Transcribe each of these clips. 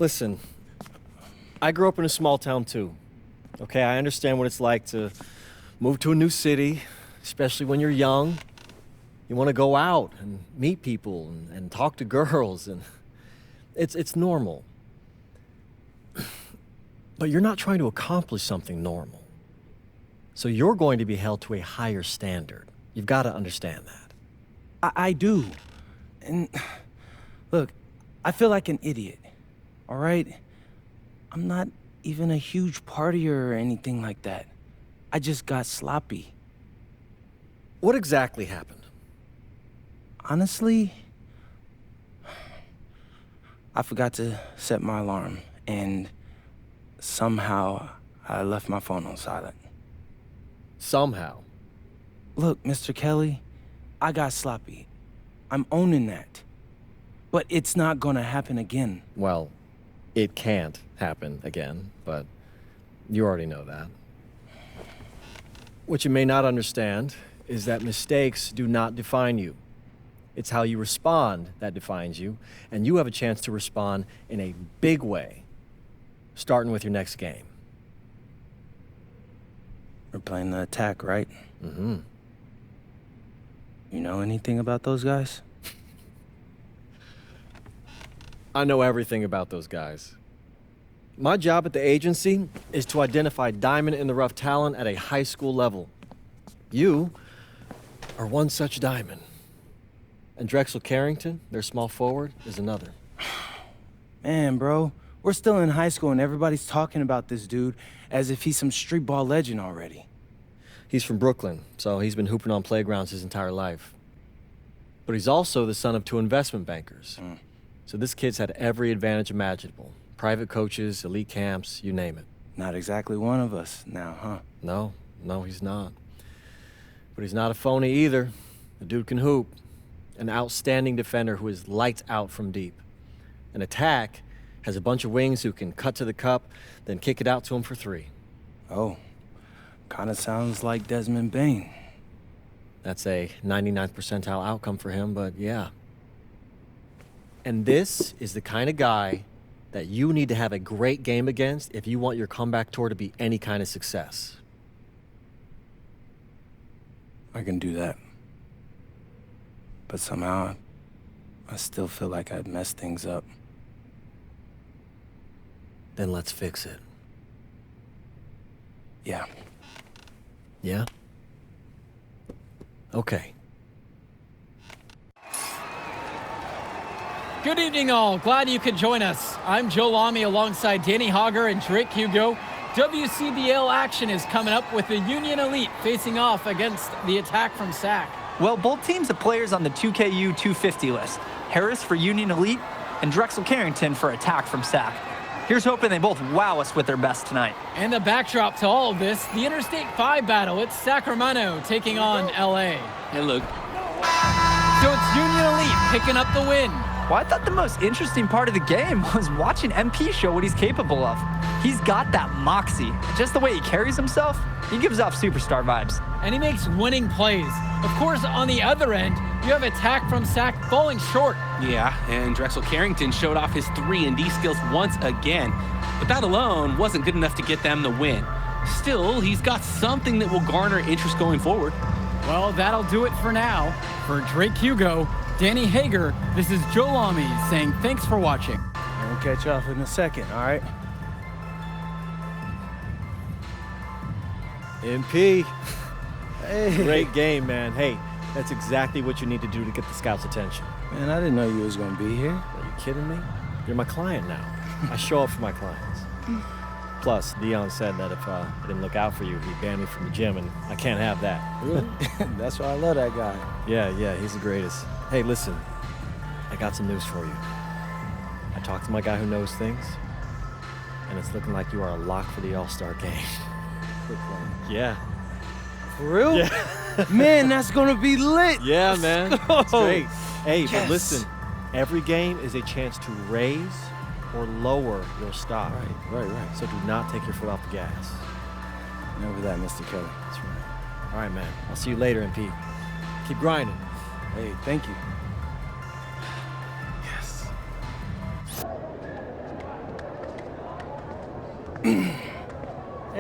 Listen, I grew up in a small town too. Okay, I understand what it's like to move to a new city, especially when you're young. You want to go out and meet people and talk to girls, and it's normal. But you're not trying to accomplish something normal. So you're going to be held to a higher standard. You've got to understand that. I do. And look, I feel like an idiot, all right? I'm not even a huge partier or anything like that. I just got sloppy. What exactly happened? Honestly, I forgot to set my alarm, and somehow I left my phone on silent. Somehow. Look, Mr. Kelly, I got sloppy. I'm owning that. But it's not gonna happen again. Well, it can't happen again, but you already know that. What you may not understand is that mistakes do not define you. It's how you respond that defines you, and you have a chance to respond in a big way, starting with your next game. We're playing the attack, right? Mm-hmm. You know anything about those guys? I know everything about those guys. My job at the agency is to identify diamond-in-the-rough talent at a high school level. You are one such diamond. And Drexel Carrington, their small forward, is another. Man, bro, we're still in high school and everybody's talking about this dude as if he's some street ball legend already. He's from Brooklyn, so he's been hooping on playgrounds his entire life. But he's also the son of 2 investment bankers. So this kid's had every advantage imaginable. Private coaches, elite camps, you name it. Not exactly one of us now, huh? No, he's not. But he's not a phony either. The dude can hoop. An outstanding defender who is lights out from deep. An attack has a bunch of wings who can cut to the cup, then kick it out to him for 3. Oh, kinda sounds like Desmond Bain. That's a 99th percentile outcome for him, but yeah. And this is the kind of guy that you need to have a great game against if you want your comeback tour to be any kind of success. I can do that. But somehow, I still feel like I'd messed things up. Then let's fix it. Yeah. Yeah? Okay. Good evening, all. Glad you could join us. I'm Joe Lamy alongside Danny Hogger and Drake Hugo. WCBL action is coming up with the Union Elite facing off against the Attack from SAC. Well, both teams have players on the 2KU250 list. Harris for Union Elite and Drexel Carrington for Attack from SAC. Here's hoping they both wow us with their best tonight. And the backdrop to all of this, the Interstate 5 battle. It's Sacramento taking on LA. Hey, look. So it's Union Elite picking up the win. Well, I thought the most interesting part of the game was watching MP show what he's capable of. He's got that moxie. Just the way he carries himself, he gives off superstar vibes. And he makes winning plays. Of course, on the other end, you have Attack from SAC falling short. Yeah, and Drexel Carrington showed off his 3-and-D skills once again. But that alone wasn't good enough to get them the win. Still, he's got something that will garner interest going forward. Well, that'll do it for now. For Drake Hugo, Danny Hager, this is Joe Lamy saying thanks for watching. We'll catch you off in a second, all right? MP. Hey. Great game, man. Hey, that's exactly what you need to do to get the scouts' attention. Man, I didn't know you was gonna be here. Are you kidding me? You're my client now. I show up for my clients. Plus, Dion said that if I didn't look out for you, he'd ban me from the gym, and I can't have that. Really? That's why I love that guy. Yeah, he's the greatest. Hey, listen, I got some news for you. I talked to my guy who knows things, and it's looking like you are a lock for the All-Star game. Quick one. Yeah. For real? Yeah. Man, that's gonna be lit. Yeah, man. It's great. Hey, Yes. but listen, every game is a chance to raise or lower your stock. Right. So do not take your foot off the gas. Never that, Mr. Kelly. That's right. All right, man. I'll see you later, MP. Keep grinding. Hey, thank you. Yes.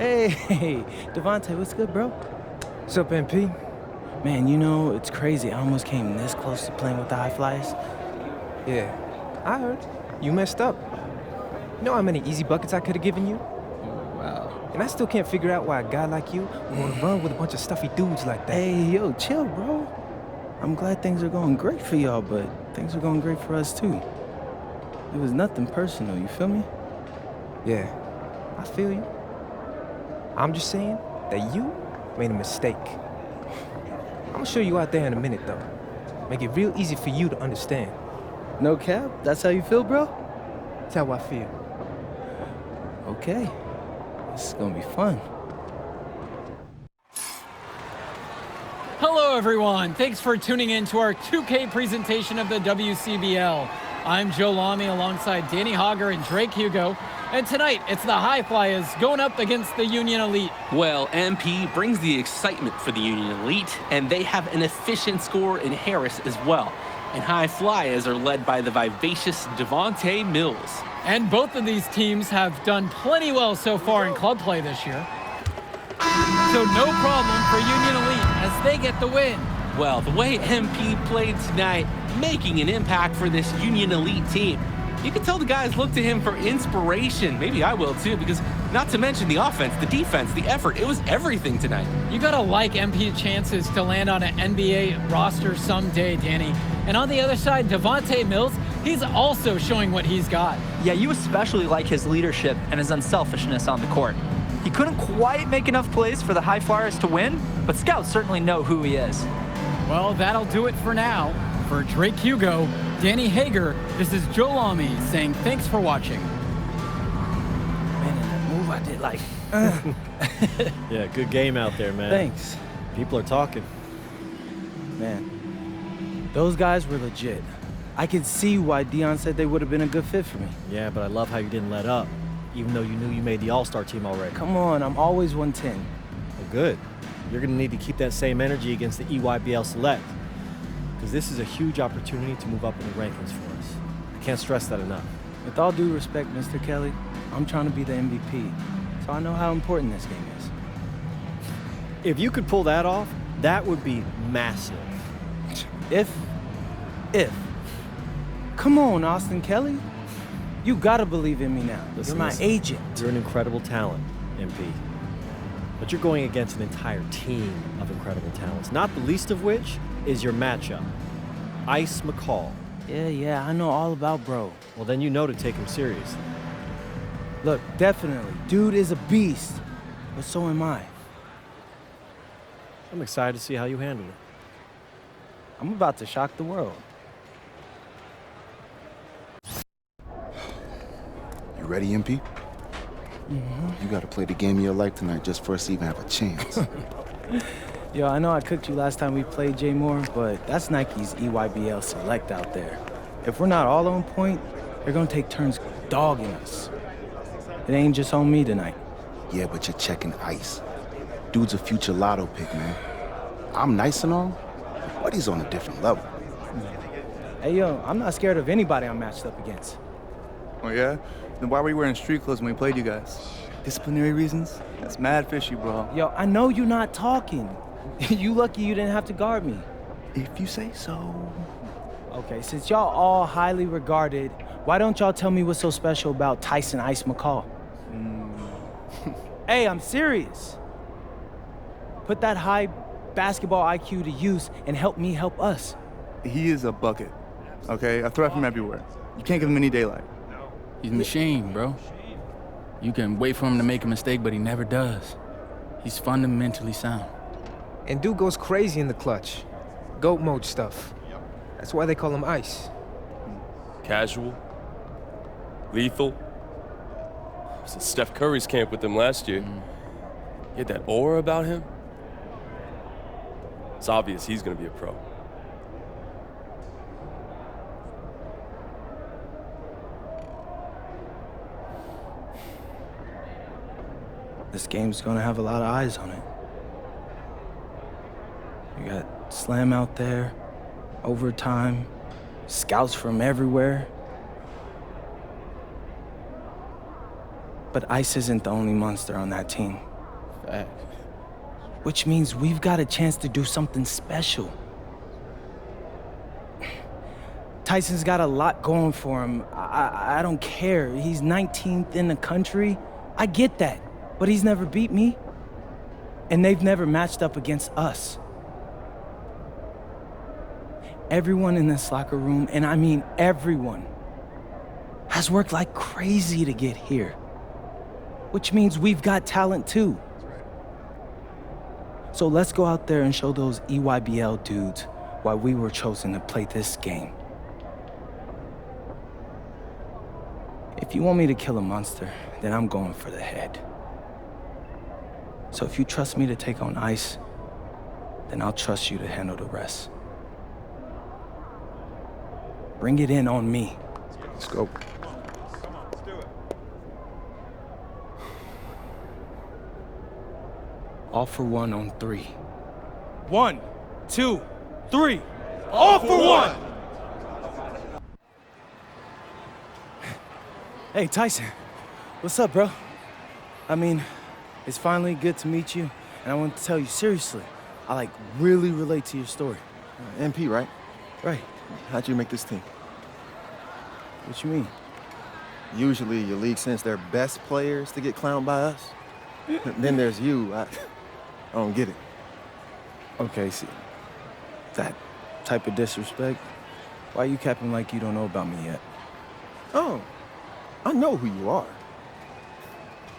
Hey, Devontae, what's good, bro? What's up, MP? Man, you know, it's crazy. I almost came this close to playing with the High Flyers. Yeah, I heard. You messed up. You know how many easy buckets I could have given you? Wow. And I still can't figure out why a guy like you would want to run with a bunch of stuffy dudes like that. Hey, yo, chill, bro. I'm glad things are going great for y'all, but things are going great for us, too. It was nothing personal, you feel me? Yeah, I feel you. I'm just saying that you made a mistake. I'm gonna show you out there in a minute, though. Make it real easy for you to understand. No cap? That's how you feel, bro? That's how I feel. Okay. This is gonna be fun. Hello, everyone. Thanks for tuning in to our 2K presentation of the WCBL. I'm Joe Lamy alongside Danny Hogger and Drake Hugo. And tonight, it's the High Flyers going up against the Union Elite. Well, MP brings the excitement for the Union Elite, and they have an efficient scorer in Harris as well. And High Flyers are led by the vivacious Devontae Mills. And both of these teams have done plenty well so far in club play this year. So no problem for Union Elite as they get the win. Well, the way MP played tonight, making an impact for this Union Elite team. You can tell the guys look to him for inspiration. Maybe I will too, because not to mention the offense, the defense, the effort, it was everything tonight. You gotta like MP's chances to land on an NBA roster someday, Danny. And on the other side, Devontae Mills, he's also showing what he's got. Yeah, you especially like his leadership and his unselfishness on the court. He couldn't quite make enough plays for the High Flyers to win, but scouts certainly know who he is. Well, that'll do it for now. For Drake Hugo, Danny Hager, this is Joe Lamy saying thanks for watching. Man, and that move I did like. Yeah, good game out there, man. Thanks. People are talking. Man, those guys were legit. I could see why Dion said they would have been a good fit for me. Yeah, but I love how you didn't let up, even though you knew you made the All-Star team already. Come on, I'm always 110. Well, good. You're going to need to keep that same energy against the EYBL Select, because this is a huge opportunity to move up in the rankings for us. I can't stress that enough. With all due respect, Mr. Kelly, I'm trying to be the MVP, so I know how important this game is. If you could pull that off, that would be massive. If. Come on, Austin Kelly. You gotta believe in me now. Listen, You're my agent. You're an incredible talent, MP. But you're going against an entire team of incredible talents, not the least of which is your matchup, Ice McCall. Yeah, I know all about bro. Well, then you know to take him seriously. Look, definitely, dude is a beast, but so am I. I'm excited to see how you handle it. I'm about to shock the world. You ready, MP? You gotta play the game of your life tonight just for us to even have a chance. Yo, I know I cooked you last time we played J Moore, but that's Nike's EYBL Select out there. If we're not all on point, they're gonna take turns dogging us. It ain't just on me tonight. Yeah, but you're checking Ice. Dude's a future lotto pick, man. I'm nice and all, but he's on a different level. Hey, yo, I'm not scared of anybody I'm matched up against. Oh, yeah? Then why were you wearing street clothes when we played you guys? Disciplinary reasons? That's mad fishy, bro. Yo, I know you're not talking. You lucky you didn't have to guard me. If you say so. Okay, since y'all all highly regarded, why don't y'all tell me what's so special about Tyson Ice McCall? Hey, I'm serious. Put that high basketball IQ to use and help me help us. He is a bucket, okay? I threat from everywhere. You can't give him any daylight. He's a machine, bro. You can wait for him to make a mistake, but he never does. He's fundamentally sound. And dude goes crazy in the clutch. GOAT mode stuff. That's why they call him Ice. Casual, lethal. I was in Steph Curry's camp with him last year. He had that aura about him. It's obvious he's gonna be a pro. This game's gonna have a lot of eyes on it. You got Slam out there, overtime, scouts from everywhere. But Ice isn't the only monster on that team. Facts. Which means we've got a chance to do something special. Tyson's got a lot going for him. I don't care. He's 19th in the country. I get that. But he's never beat me. And they've never matched up against us. Everyone in this locker room, and I mean everyone, has worked like crazy to get here. Which means we've got talent too. So let's go out there and show those EYBL dudes why we were chosen to play this game. If you want me to kill a monster, then I'm going for the head. So if you trust me to take on Ice, then I'll trust you to handle the rest. Bring it in on me. Let's go. All for one on 3. 1, 2, 3. All for one! Hey, Tyson. What's up, bro? I mean, it's finally good to meet you, and I want to tell you seriously, I really relate to your story. MP, right? Right. How'd you make this team? What you mean? Usually your league sends their best players to get clowned by us. Then there's you. I don't get it. Okay, see, that type of disrespect, why you capping like you don't know about me yet? Oh, I know who you are.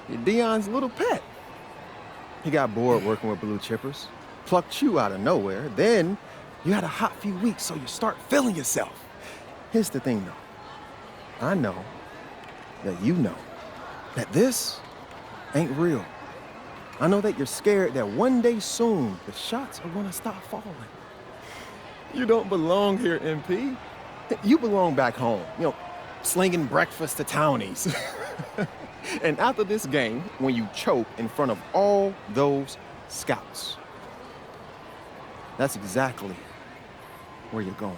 You're Dion's little pet. He got bored working with blue chippers, plucked you out of nowhere, then you had a hot few weeks, so you start feeling yourself. Here's the thing, though. I know that you know that this ain't real. I know that you're scared that one day soon the shots are gonna stop falling. You don't belong here, MP. You belong back home, slinging breakfast to townies. And after this game, when you choke in front of all those scouts, that's exactly where you're going.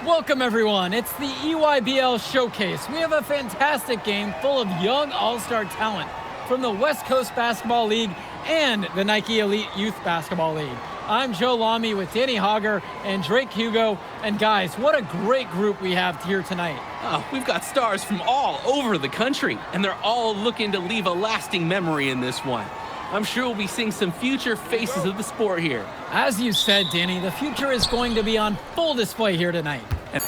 Welcome, everyone. It's the EYBL Showcase. We have a fantastic game full of young all-star talent from the West Coast Basketball League and the Nike Elite Youth Basketball League. I'm Joe Lamy with Danny Hogger and Drake Hugo. And guys, what a great group we have here tonight. We've got stars from all over the country, and they're all looking to leave a lasting memory in this one. I'm sure we'll be seeing some future faces of the sport here. As you said, Danny, the future is going to be on full display here tonight. So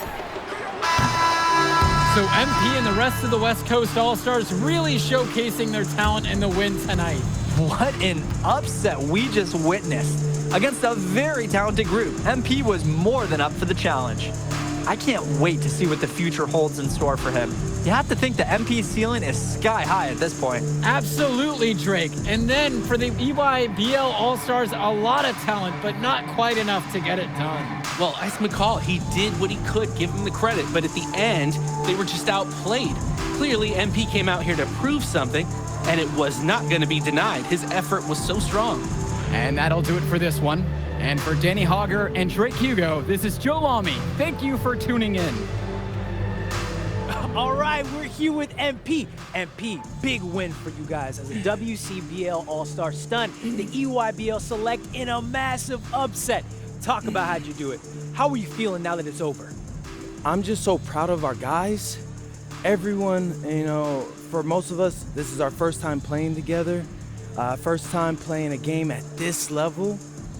MP and the rest of the West Coast All-Stars really showcasing their talent in the win tonight. What an upset we just witnessed. Against a very talented group, MP was more than up for the challenge. I can't wait to see what the future holds in store for him. You have to think the MP's ceiling is sky high at this point. Absolutely, Drake. And then for the EYBL All-Stars, a lot of talent, but not quite enough to get it done. Well, Ice McCall, he did what he could, give him the credit, but at the end, they were just outplayed. Clearly, MP came out here to prove something, and it was not going to be denied. His effort was so strong. And that'll do it for this one. And for Danny Hogger and Drake Hugo, this is Joe Lamy. Thank you for tuning in. All right, we're here with MP. MP, big win for you guys as a WCBL All-Star stunt. The EYBL Select in a massive upset. Talk about how'd you do it. How are you feeling now that it's over? I'm just so proud of our guys. Everyone, for most of us, this is our first time playing together. First time playing a game at this level.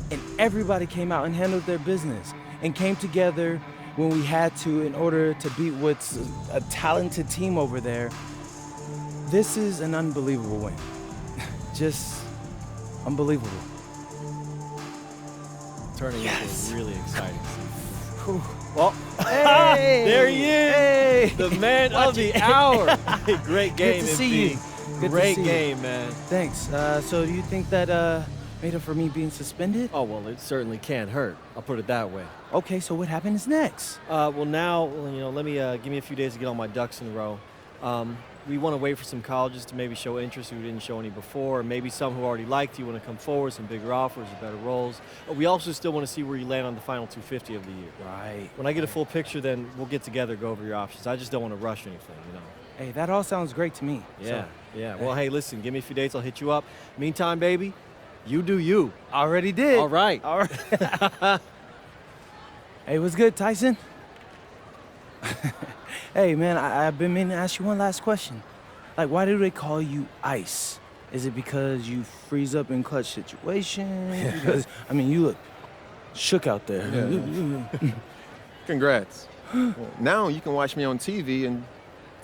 And everybody came out and handled their business and came together when we had to in order to beat what's a talented team over there. This is an unbelievable win. Just unbelievable. Turning into a really exciting season. Well, Hey! There he is! Hey! The man of the hour! Great game, Good to see you. Great game, man. Thanks. So do you think that made up for me being suspended? Oh, well, it certainly can't hurt. I'll put it that way. Okay, so what happens next? Well, now, let me give me a few days to get all my ducks in a row. We want to wait for some colleges to maybe show interest who didn't show any before, or maybe some who already liked you want to come forward, some bigger offers or better roles. But we also still want to see where you land on the final 250 of the year. Right. When I get a full picture, then we'll get together, go over your options. I just don't want to rush anything, you know. Hey, that all sounds great to me. Yeah, So, yeah. Well, hey, listen, give me a few dates, I'll hit you up. Meantime, baby, you do you. already did. All right. All right. Hey, what's good, Tyson? Hey, man, I've been meaning to ask you one last question. Like, why do they call you Ice? Is it because you freeze up in clutch situations? Because, I mean, you look shook out there. Congrats. Well, now you can watch me on TV and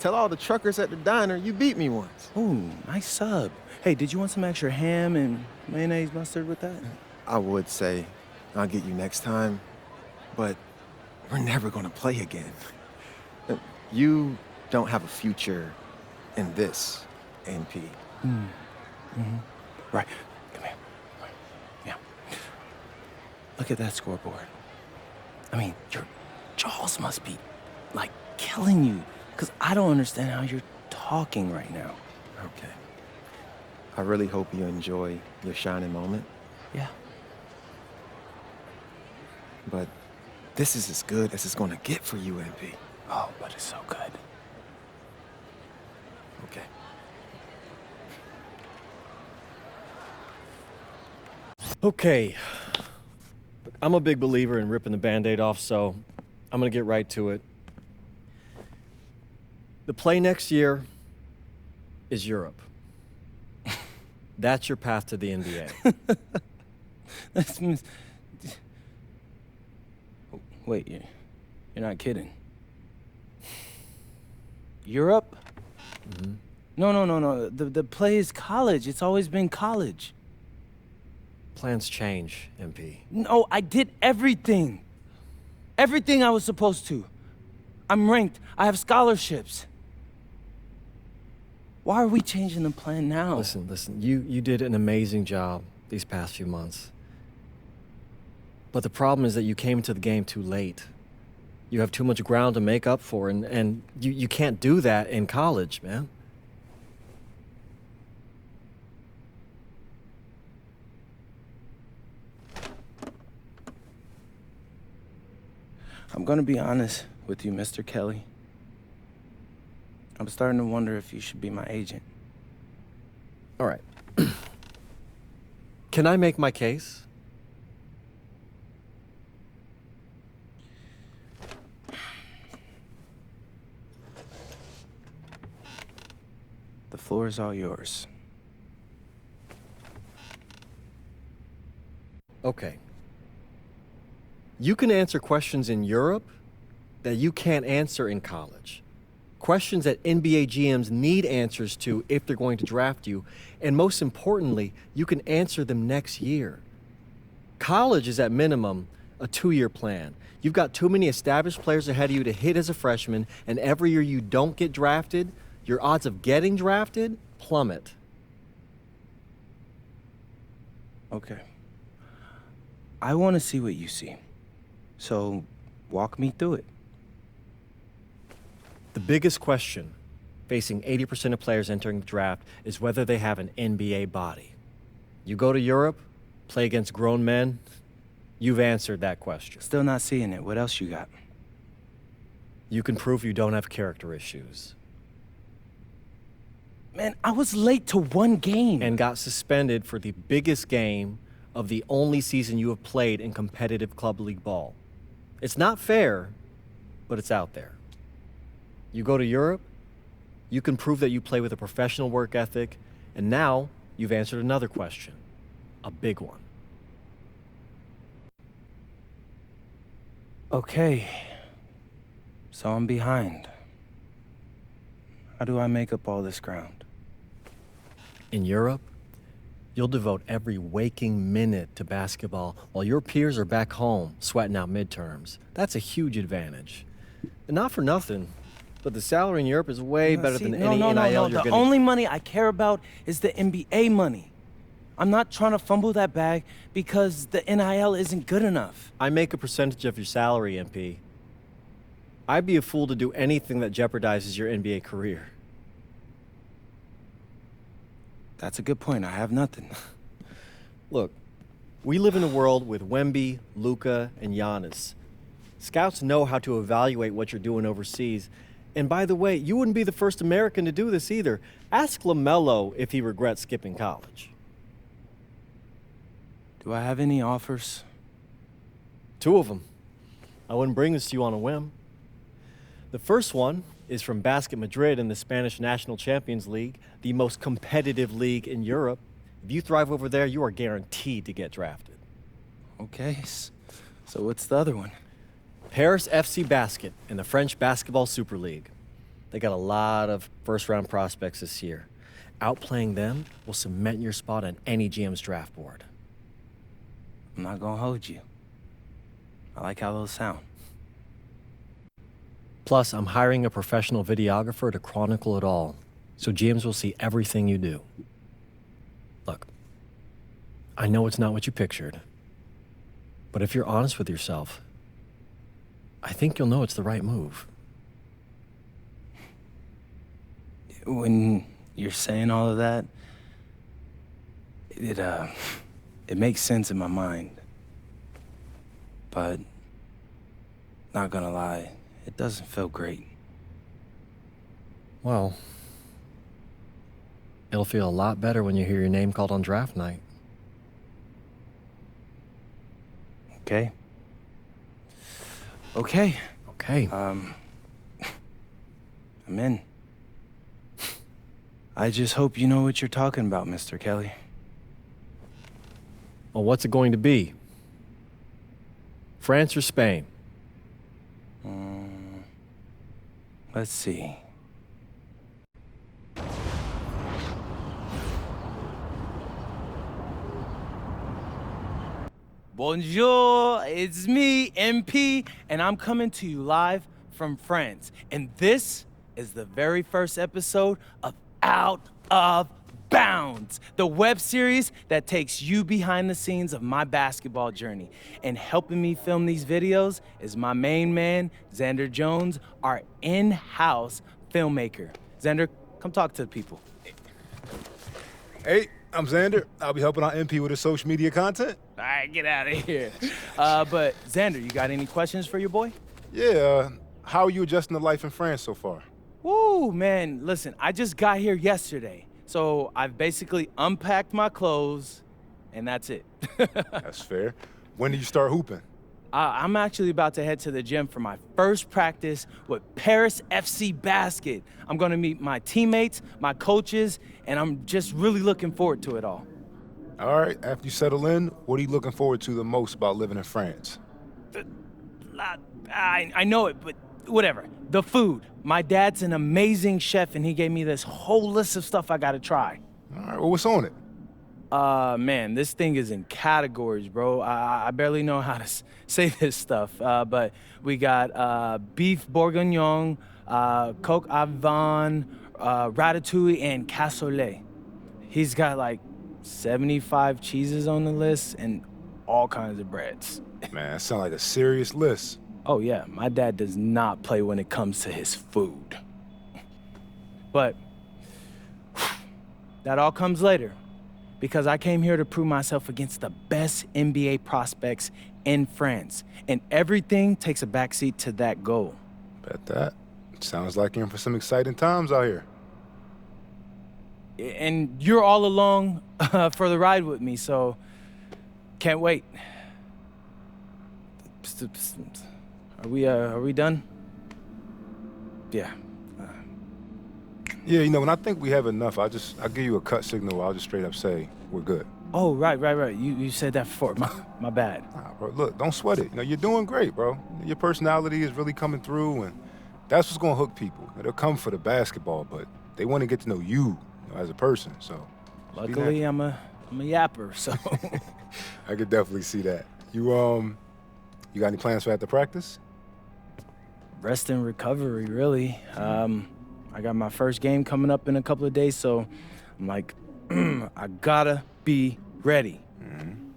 tell all the truckers at the diner you beat me once. Ooh, nice sub. Hey, did you want some extra ham and mayonnaise mustard with that? I would say I'll get you next time, but we're never gonna play again. You don't have a future in this, NP. Right. Come here. Right. Yeah. Look at that scoreboard. I mean, your jaws must be, like, killing you. Because I don't understand how you're talking right now. Okay. I really hope you enjoy your shining moment, Yeah. but this is as good as it's gonna get for you, NP. Oh, but it's so good. Okay. Okay. I'm a big believer in ripping the Band-Aid off, so I'm going to get right to it. The play next year is Europe. That's your path to the NBA. That's Wait, you're not kidding. Europe? Mm-hmm. No. The play is college. It's always been college. Plans change, MP. No, I did everything. Everything I was supposed to. I'm ranked. I have scholarships. Why are we changing the plan now? Listen, you did an amazing job these past few months. But the problem is that you came into the game too late. You have too much ground to make up for, and you can't do that in college, man. I'm gonna be honest with you, Mr. Kelly. I'm starting to wonder if you should be my agent. All right. Can I make my case? The floor is all yours. Okay. You can answer questions in Europe that you can't answer in college. Questions that NBA GMs need answers to if they're going to draft you. And most importantly, you can answer them next year. College is at minimum a 2-year plan. You've got too many established players ahead of you to hit as a freshman, and every year you don't get drafted, your odds of getting drafted plummet. Okay. I want to see what you see. So, walk me through it. The biggest question facing 80% of players entering the draft is whether they have an NBA body. You go to Europe, play against grown men, you've answered that question. Still not seeing it. What else you got? You can prove you don't have character issues. Man, I was late to one game. And got suspended for the biggest game of the only season you have played in competitive club league ball. It's not fair, but it's out there. You go to Europe, you can prove that you play with a professional work ethic, and now you've answered another question, a big one. Okay. So I'm behind. How do I make up all this ground? In Europe, you'll devote every waking minute to basketball while your peers are back home sweating out midterms. That's a huge advantage. And not for nothing, but the salary in Europe is way better than any NIL you're The gonna... only money I care about is the NBA money. I'm not trying to fumble that bag because the NIL isn't good enough. I make a percentage of your salary, MP. I'd be a fool to do anything that jeopardizes your NBA career. That's a good point. I have nothing. Look, we live in a world with Wemby, Luka, and Giannis. Scouts know how to evaluate what you're doing overseas. And by the way, you wouldn't be the first American to do this either. Ask LaMelo if he regrets skipping college. Do I have any offers? 2 of them. I wouldn't bring this to you on a whim. The first one is from Basket Madrid in the Spanish National Champions League, the most competitive league in Europe. If you thrive over there, you are guaranteed to get drafted. Okay, so what's the other one? Paris FC Basket in the French Basketball Super League. They got a lot of first-round prospects this year. Outplaying them will cement your spot on any GM's draft board. I'm not gonna hold you. I like how those sound. Plus, I'm hiring a professional videographer to chronicle it all, so GMs will see everything you do. Look, I know it's not what you pictured, but if you're honest with yourself, I think you'll know it's the right move. When you're saying all of that, it makes sense in my mind. But, not gonna lie, it doesn't feel great. Well, it'll feel a lot better when you hear your name called on draft night. Okay. Okay. Okay. I'm in. I just hope you know what you're talking about, Mr. Kelly. Well, what's it going to be? France or Spain? Let's see. Bonjour, it's me, MP, and I'm coming to you live from France. And this is the very first episode of Out of Bounds, the web series that takes you behind the scenes of my basketball journey. And helping me film these videos is my main man, Xander Jones, our in-house filmmaker. Xander, come talk to the people. Hey, I'm Xander. I'll be helping out MP with his social media content. All right, get out of here. But Xander, you got any questions for your boy? Yeah, how are you adjusting to life in France so far? Woo, man, listen, I just got here yesterday. So I've basically unpacked my clothes, and that's it. That's fair. When do you start hooping? I'm actually about to head to the gym for my first practice with Paris FC Basket. I'm gonna meet my teammates, my coaches, and I'm just really looking forward to it all. All right, after you settle in, what are you looking forward to the most about living in France? I know it, but whatever. The food. My dad's an amazing chef, and he gave me this whole list of stuff I gotta try. All right, well, what's on it? Man, this thing is in categories, bro. I barely know how to say this stuff, but we got beef bourguignon, coq au vin, ratatouille, and cassoulet. He's got like 75 cheeses on the list and all kinds of breads. Man, that sounds like a serious list. Oh yeah, my dad does not play when it comes to his food. But that all comes later, because I came here to prove myself against the best NBA prospects in France, and everything takes a backseat to that goal. Bet that. Sounds like you're in for some exciting times out here. And you're all along for the ride with me, so can't wait. Are we done? Yeah. Yeah, you know, when I think we have enough, I'll give you a cut signal. I'll just straight up say we're good. Oh, right. You said that before. My bad. Nah, bro, look, don't sweat it. You know, you're doing great, bro. Your personality is really coming through, and that's what's gonna hook people. They'll come for the basketball, but they want to get to know you, as a person. So, luckily, I'm a yapper, so. I could definitely see that. You got any plans for after practice? Rest and recovery, really. I got my first game coming up in a couple of days, so I'm like, I gotta be ready. Mm-hmm.